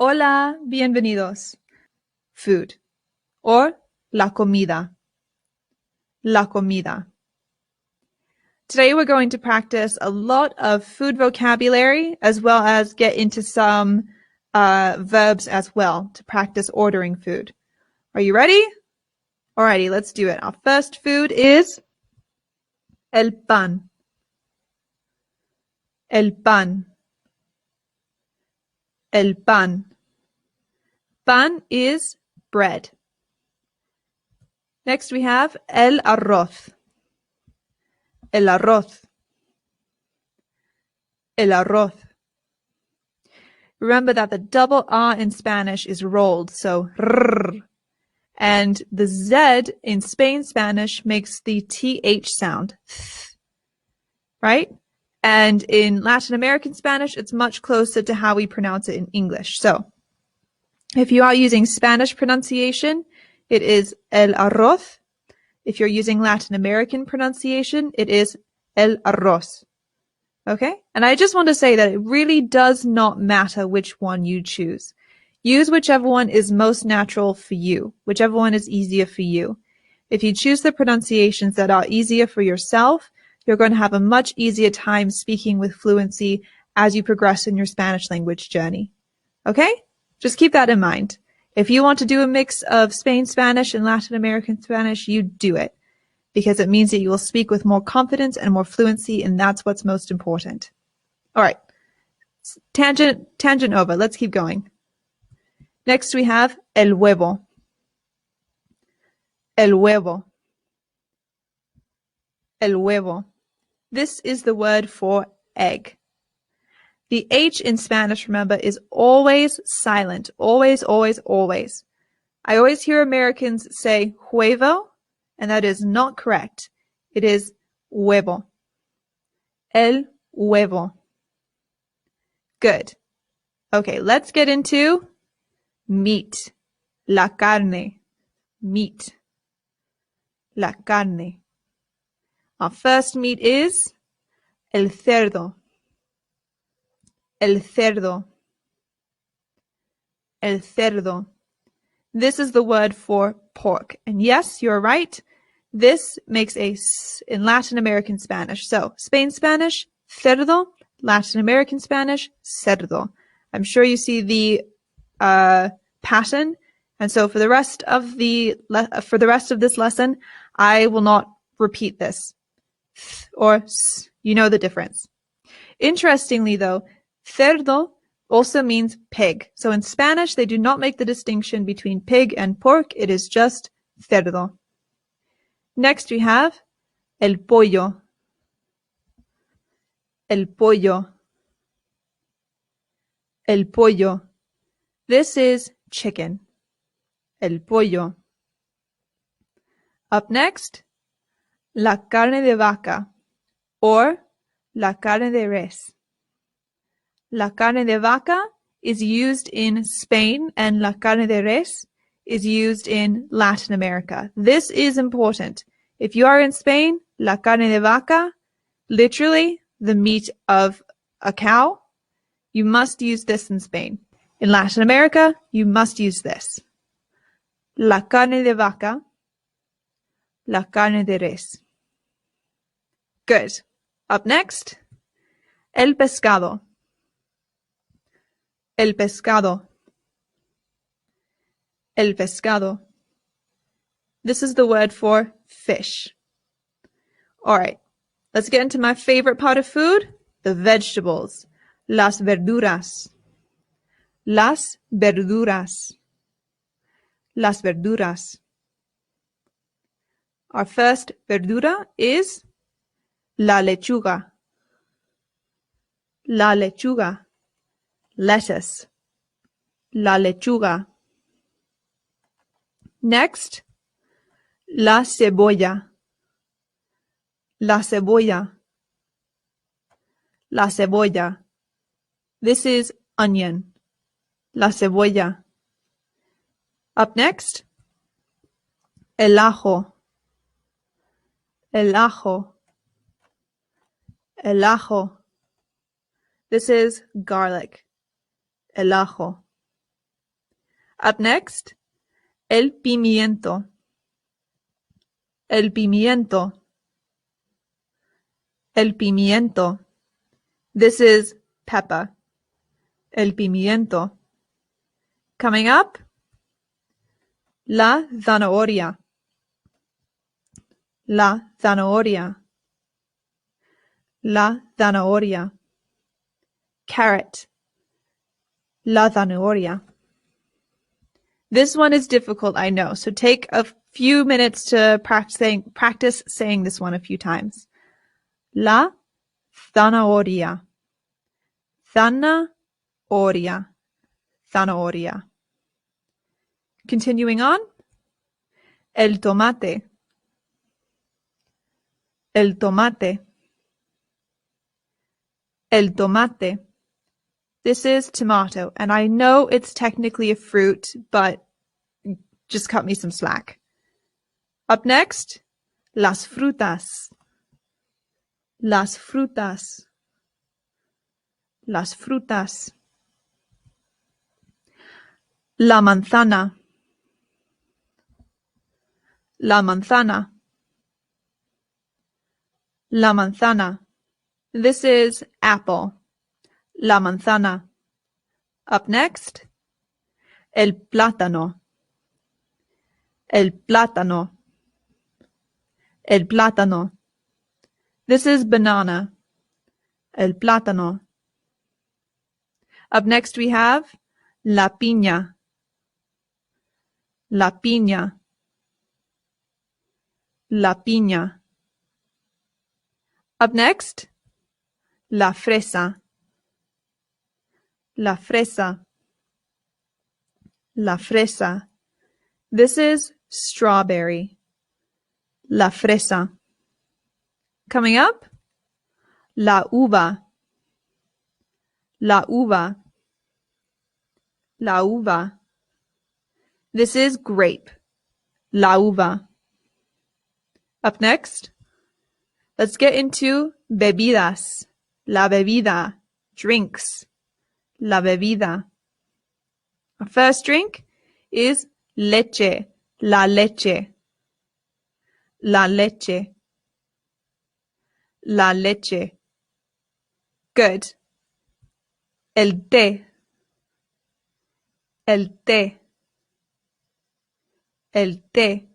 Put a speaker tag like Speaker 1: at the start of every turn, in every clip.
Speaker 1: Hola, bienvenidos. Food or la comida. La comida. Today we're going to practice a lot of food vocabulary as well as get into some verbs as well to practice ordering food. Are you ready? Alrighty, let's do it. Our first food is el pan. El pan. El pan. Pan is bread. Next we have el arroz. El arroz. El arroz. Remember that the double R in Spanish is rolled, so rrr. And the Z in Spain Spanish makes the TH sound, right? And in Latin American Spanish, it's much closer to how we pronounce it in English. So if you are using Spanish pronunciation, it is el arroz. If you're using Latin American pronunciation, it is el arroz. Okay? And I just want to say that it really does not matter which one you choose. Use whichever one is most natural for you, whichever one is easier for you. If you choose the pronunciations that are easier for yourself, you're going to have a much easier time speaking with fluency as you progress in your Spanish language journey. Okay? Just keep that in mind. If you want to do a mix of Spain Spanish and Latin American Spanish, you do it, because it means that you will speak with more confidence and more fluency, and that's what's most important. All right. Tangent over. Let's keep going. Next we have el huevo. El huevo. El huevo. This is the word for egg. The H in Spanish, remember, is always silent. Always, always, always. I always hear Americans say huevo, and that is not correct. It is huevo. El huevo. Good. Okay, let's get into meat. La carne. Meat. La carne. Our first meat is el cerdo. El cerdo. El cerdo. This is the word for pork. And yes, you're right. This makes a S in Latin American Spanish. So, Spain Spanish, cerdo. Latin American Spanish, cerdo. I'm sure you see the pattern. And so for the rest of this lesson, I will not repeat this. Or S, you know the difference. Interestingly though, cerdo also means pig. So in Spanish, they do not make the distinction between pig and pork. It is just cerdo. Next we have el pollo. El pollo. El pollo. This is chicken. El pollo. Up next, la carne de vaca or la carne de res. La carne de vaca is used in Spain and la carne de res is used in Latin America. This is important. If you are in Spain, la carne de vaca, literally the meat of a cow, you must use this in Spain. In Latin America, you must use this. La carne de vaca, la carne de res. Good. Up next, el pescado. El pescado. El pescado. This is the word for fish. All right. Let's get into my favorite part of food, the vegetables. Las verduras. Las verduras. Las verduras. Our first verdura is la lechuga. La lechuga. Lettuce. La lechuga. Next, la cebolla. La cebolla. La cebolla. This is onion. La cebolla. Up next, el ajo. El ajo. El ajo. This is garlic. El ajo. Up next, el pimiento. El pimiento. El pimiento. This is pepper. El pimiento. Coming up, la zanahoria. La zanahoria. La zanahoria. Carrot. La zanahoria. This one is difficult, I know, so take a few minutes to practice saying this one a few times. La zanahoria. Zanahoria. Zanahoria. Continuing on, el tomate. El tomate. El tomate. This is tomato, and I know it's technically a fruit, but just cut me some slack. Up next, las frutas. Las frutas. Las frutas. La manzana. La manzana. La manzana. This is apple. La manzana. Up next, el plátano. El plátano. El plátano. This is banana. El plátano. Up next we have la piña. La piña. La piña. Up next, la fresa. La fresa. La fresa. This is strawberry. La fresa. Coming up, la uva. La uva. La uva. This is grape. La uva. Up next, let's get into bebidas. La bebida. Drinks. La bebida. Our first drink is leche. La leche. La leche. La leche. Good. El té. El té. El té.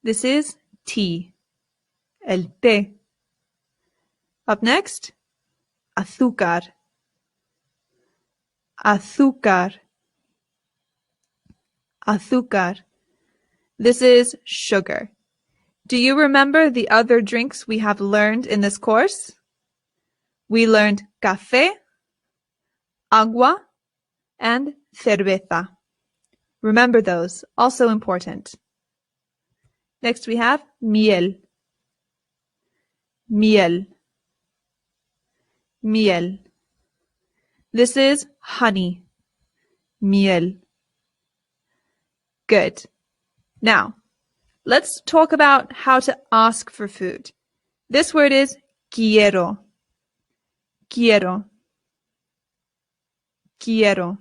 Speaker 1: This is tea. El té. Up next, azúcar. Azúcar. Azúcar. This is sugar. Do you remember the other drinks we have learned in this course? We learned café, agua, and cerveza. Remember those, also important. Next we have miel. Miel. Miel. This is honey. Miel. Good. Now, let's talk about how to ask for food. This word is quiero. Quiero. Quiero.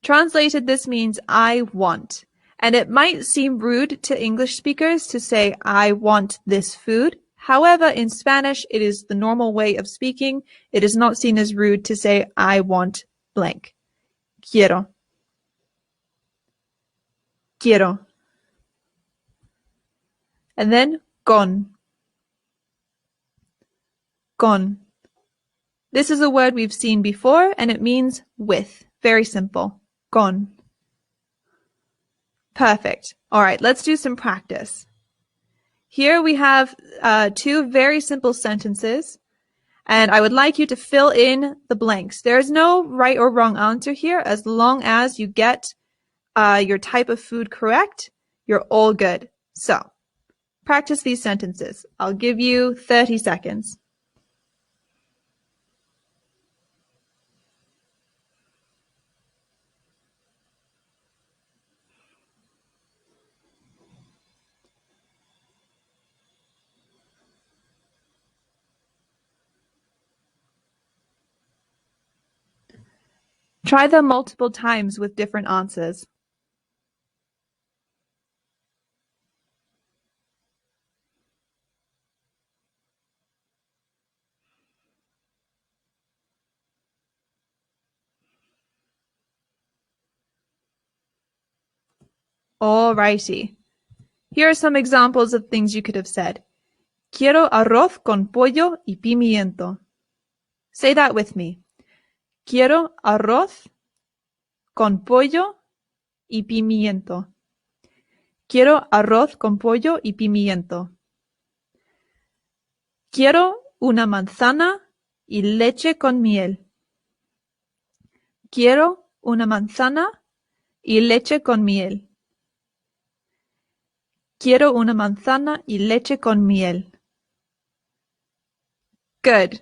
Speaker 1: Translated, this means I want. And it might seem rude to English speakers to say, I want this food. However, in Spanish, it is the normal way of speaking. It is not seen as rude to say, I want blank. Quiero. Quiero. And then con. Con. This is a word we've seen before, and it means with. Very simple. Con. Perfect. All right, let's do some practice. Here we have two very simple sentences, and I would like you to fill in the blanks. There is no right or wrong answer here. As long as you get your type of food correct, you're all good. So, practice these sentences. I'll give you 30 seconds. Try them multiple times with different answers. Alrighty. Here are some examples of things you could have said. Quiero arroz con pollo y pimiento. Say that with me. Quiero arroz con pollo y pimiento. Quiero arroz con pollo y pimiento. Quiero una manzana y leche con miel. Quiero una manzana y leche con miel. Quiero una manzana y leche con miel. Good.